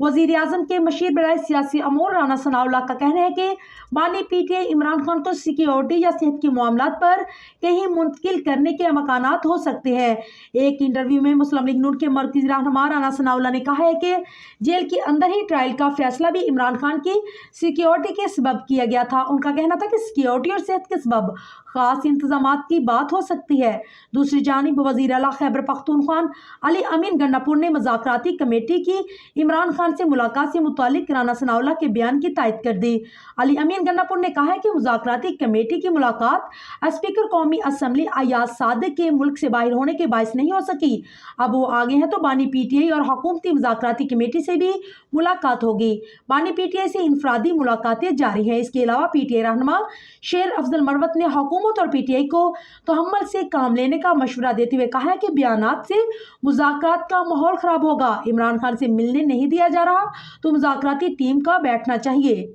वजीर आजम के मशीर बराए सियासी अमूर राना सनाउल्लाह का कहना है कि बानी पीटीआई इमरान खान को सिक्योरिटी या सेहत के मामलात पर कहीं मुंतकिल करने के अमकानात हो सकते हैं। एक इंटरव्यू में मुस्लिम लीग नून के मरकजी रहनुमा राना सनाउल्लाह ने कहा है कि जेल के अंदर ही ट्रायल का फैसला भी इमरान खान की सिक्योरिटी के सबब किया गया था। उनका कहना था कि सिक्योरिटी और सेहत के सबब खास इंतजामात की बात हो सकती है। दूसरी जानिब वज़ीर आला खैबर पख्तूनख्वा अली अमीन गंडापुर ने मुज़ाकराती कमेटी की इमरान खान से मुलाकात से मुतालिक राना सनाउल्लाह के बयान की तायद कर दी। अली अमीन गंडापुर ने कहा है कि मुज़ाकराती कमेटी की मुलाकात स्पीकर कौमी असम्बली अयाज सादिक के मुल्क से बाहर होने के बायस नहीं हो सकी। अब वो आगे हैं तो बानी पीटीआई और हुकूमती मुज़ाकराती कमेटी से भी मुलाकात होगी। बानी पीटीआई से इनफरादी मुलाकातें जारी हैं। इसके अलावा पीटीआई रहनुमा शेर अफजल मरवत ने हुकूमत और पीटीआई को तहम्मुल से काम लेने का मशवरा देते हुए कहा है कि बयानात से मुज़ाकरात का माहौल खराब होगा। इमरान खान से मिलने नहीं दिया जा रहा तो मुज़ाकराती टीम का बैठना चाहिए।